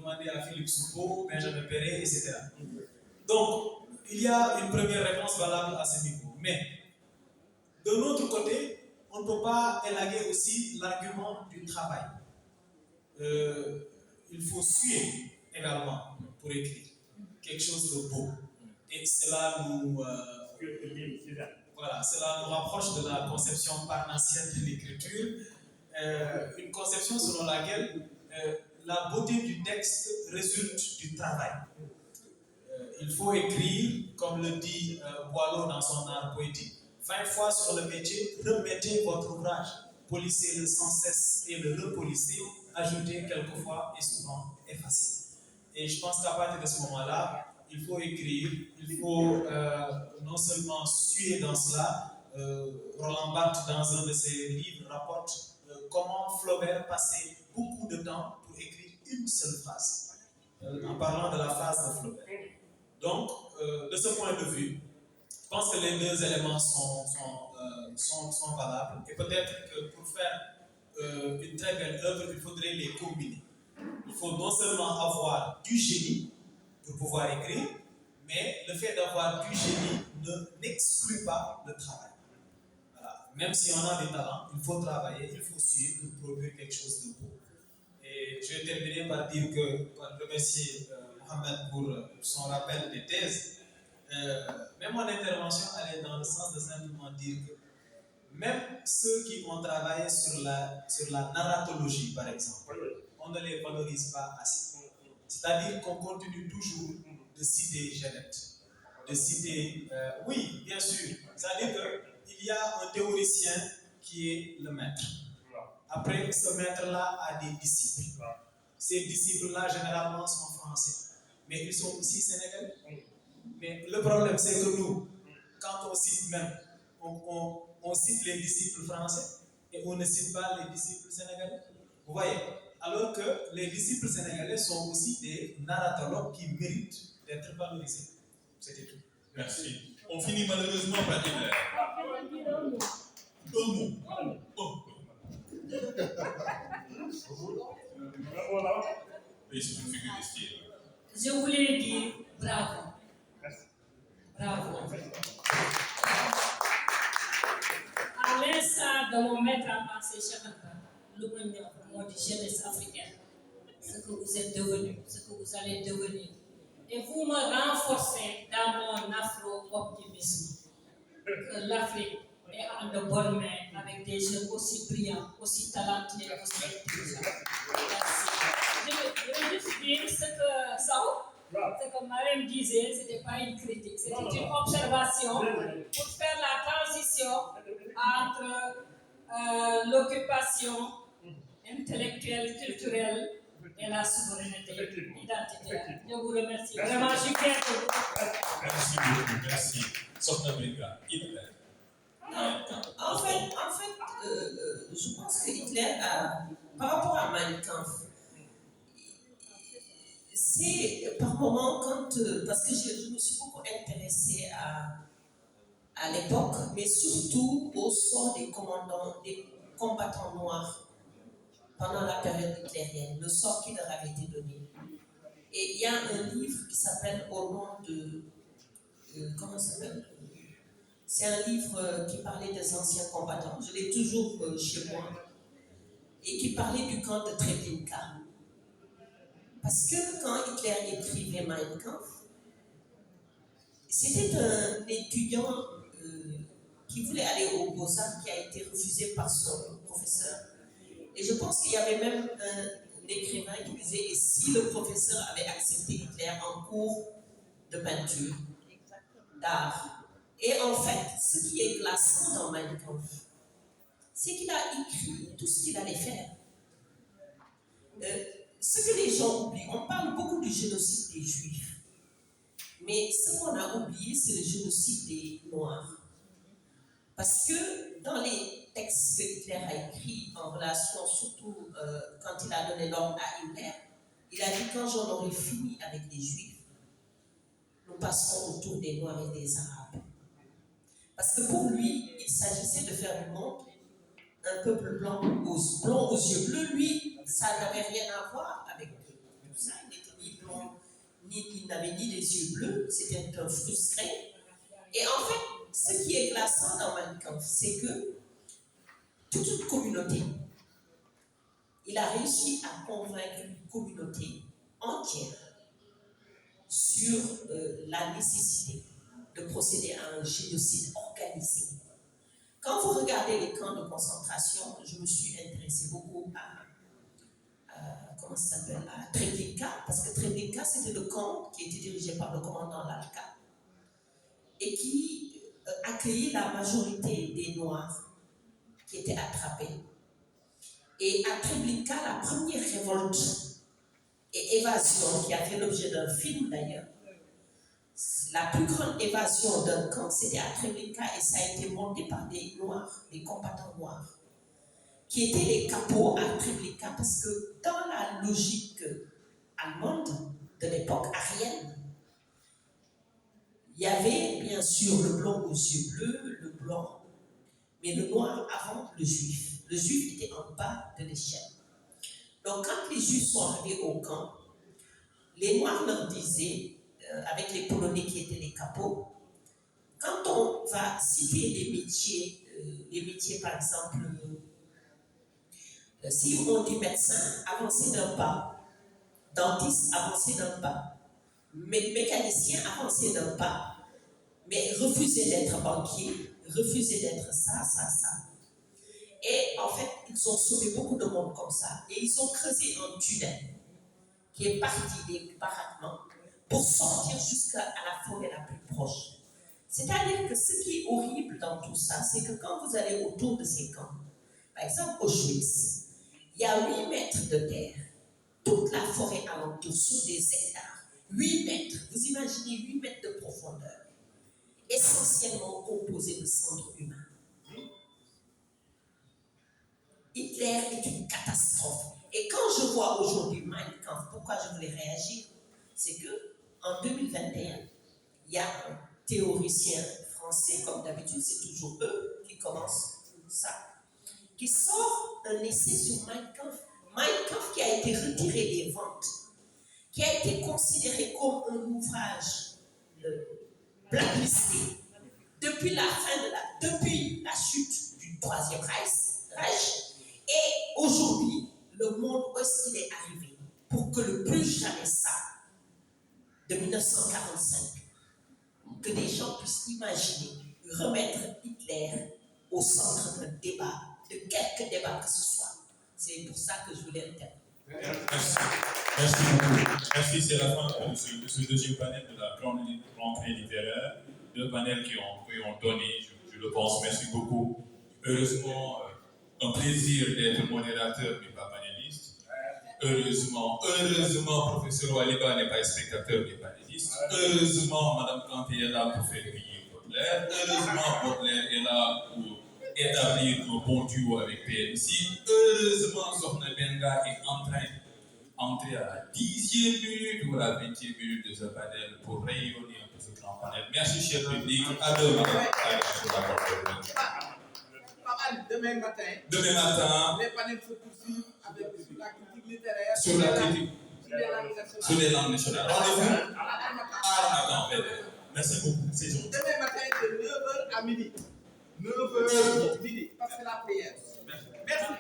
demandez à Philippe Soupeau, Benjamin Perret, etc. Donc, il y a une première réponse valable à ce niveau. Mais, de l'autre côté, on ne peut pas élaguer aussi l'argument du travail. Il faut suer également pour écrire quelque chose de beau. Et cela nous, cela nous rapproche de la conception parnassienne de l'écriture, une conception selon laquelle la beauté du texte résulte du travail. Il faut écrire, comme le dit Boileau dans son art poétique, 20 fois sur le métier, remettez votre ouvrage, polissez-le sans cesse et le repolissez, ajoutez quelquefois et souvent effacez. Et je pense qu'à partir de ce moment-là, il faut écrire, il faut non seulement suer dans cela. Roland Barthes, dans un de ses livres, rapporte comment Flaubert passait beaucoup de temps pour écrire une seule phrase, en parlant de la phrase de Flaubert. Donc, de ce point de vue, je pense que les deux éléments sont valables. Et peut-être que pour faire une très belle œuvre, il faudrait les combiner. Il faut non seulement avoir du génie pour pouvoir écrire, mais le fait d'avoir du génie n'exclut pas le travail. Voilà. Même si on a des talents, il faut travailler, il faut suivre pour produire quelque chose de beau. Et je vais terminer par remercier Mohamed pour son rappel des thèses. Mais mon intervention allait dans le sens de simplement dire que même ceux qui ont travaillé sur la narratologie, par exemple, on ne les valorise pas assez. C'est-à-dire qu'on continue toujours de citer Genette, de citer... oui, bien sûr. C'est-à-dire qu'il y a un théoricien qui est le maître. Après, ce maître-là a des disciples. Ces disciples-là, généralement, sont français. Mais ils sont aussi sénégalais. Mais le problème, c'est que nous, quand on cite même, on cite les disciples français et on ne cite pas les disciples sénégalais. Vous voyez? Alors que les disciples sénégalais sont aussi des narratologues qui méritent d'être valorisés. C'était tout. Merci. On finit malheureusement par dire... Je voulais dire bravo. Bravo. À l'instar de mon maître à penser, Cheikh Anta, le mot de jeunesse africaine, ce que vous êtes devenu, ce que vous allez devenir. Et vous me renforcez dans mon afro-optimisme que l'Afrique est en de bonnes mains avec des jeunes aussi brillants, aussi talentueux, aussi intelligents. Merci. Je vais juste dire ce que Marème disait, ce n'était pas une critique, c'était une observation pour faire la transition entre l'occupation intellectuelle, culturelle et la souveraineté identitaire. Je vous remercie. Vraiment, je suis fière de vous. Merci beaucoup, merci. Sokhna Menga, Hitler. En fait, je pense que Hitler, par rapport à Mein Kampf, c'est par moment parce que je me suis beaucoup intéressée à l'époque, mais surtout au sort des combattants noirs pendant la période hitlérienne, le sort qui leur avait été donné. Et il y a un livre qui s'appelle Au nom de... comment ça s'appelle? C'est un livre qui parlait des anciens combattants, je l'ai toujours chez moi, et qui parlait du camp de Treblinka. Parce que quand Hitler écrivait Mein Kampf, c'était un étudiant qui voulait aller au Beaux-Arts qui a été refusé par son professeur. Et je pense qu'il y avait même un écrivain qui disait « Et si le professeur avait accepté Hitler en cours de peinture, d'art ?» Et en fait, ce qui est glaçant dans Mein Kampf, c'est qu'il a écrit tout ce qu'il allait faire. Ce que les gens oublient, on parle beaucoup du génocide des Juifs, mais ce qu'on a oublié, c'est le génocide des Noirs. Parce que dans les textes que Hitler a écrits en relation, surtout quand il a donné l'ordre à Himmler, il a dit « Quand j'en aurai fini avec les Juifs, nous passerons autour des Noirs et des Arabes. » Parce que pour lui, il s'agissait de faire du monde un peuple blanc aux yeux bleus. Lui, ça n'avait rien à voir avec tout ça. Il il n'avait ni les yeux bleus, c'était un frustré. Et en fait, ce qui est glaçant dans Mein Kampf, c'est que toute une communauté, il a réussi à convaincre une communauté entière sur la nécessité de procéder à un génocide organisé. Quand vous regardez les camps de concentration, je me suis intéressée beaucoup à comment ça s'appelle, à Treblinka, parce que Treblinka, c'était le camp qui était dirigé par le commandant Lalka et qui accueillait la majorité des Noirs qui étaient attrapés. Et à Treblinka, la première révolte et évasion qui a fait l'objet d'un film d'ailleurs, la plus grande évasion d'un camp, c'était à Treblinka et ça a été monté par des Noirs, des combattants noirs, qui étaient les capots à Treblinka, parce que dans la logique allemande de l'époque aryenne, il y avait bien sûr le blanc aux yeux bleus, le blanc, mais le noir avant le juif. Le juif était en bas de l'échelle. Donc quand les juifs sont arrivés au camp, les noirs leur disaient, avec les Polonais qui étaient les capots, quand on va citer les métiers par exemple, si on dit médecin, avancez d'un pas, dentiste, avancez d'un pas, mécanicien, avancez d'un pas, mais refusez d'être banquier, refusez d'être ça. Et en fait, ils ont sauvé beaucoup de monde comme ça. Et ils ont creusé un tunnel qui est parti des baraquements pour sortir jusqu'à la forêt la plus proche. C'est-à-dire que ce qui est horrible dans tout ça, c'est que quand vous allez autour de ces camps, par exemple Auschwitz, il y a 8 mètres de terre, toute la forêt alentour, sur des hectares. 8 mètres, vous imaginez 8 mètres de profondeur, essentiellement composé de cendres humains. Hitler est une catastrophe. Et quand je vois aujourd'hui Mein Kampf, pourquoi je voulais réagir, c'est que en 2021, il y a un théoricien français, comme d'habitude, c'est toujours eux qui commencent ça, qui sort un essai sur Mein Kampf. Mein Kampf qui a été retiré des ventes, qui a été considéré comme un ouvrage blacklisté depuis la chute du Troisième Reich. Et aujourd'hui, le monde, où est-ce qu'il est arrivé pour que le plus jamais ça, de 1945, que des gens puissent imaginer remettre Hitler au centre d'un débat, de quelque débat que ce soit. C'est pour ça que je voulais intervenir. Merci beaucoup. Merci, c'est la fin de ce deuxième panel de la rentrée littéraire. 2 panels qui ont donné, je le pense. Merci beaucoup. Heureusement, un plaisir d'être modérateur, mais pas panéliste. Heureusement, professeur Waliba n'est pas spectateur, mais panéliste. Heureusement, Madame Kanté est là pour faire briller Baudelaire. Heureusement, Baudelaire est là pour établir un bon duo avec PMC. Heureusement, Sokhna Benga est en train d'entrer à la 10e minute ou à la 20e minute de ce panel pour rayonner un peu ce grand panel. Merci, cher public. À demain. Demain matin, les panels se poursuivent avec la critique littéraire sur la critique sur les langues nationales. Rendez-vous à merci beaucoup. C'est gentil. Demain matin de 9h à midi. 9h midi, parce que la prière. Merci.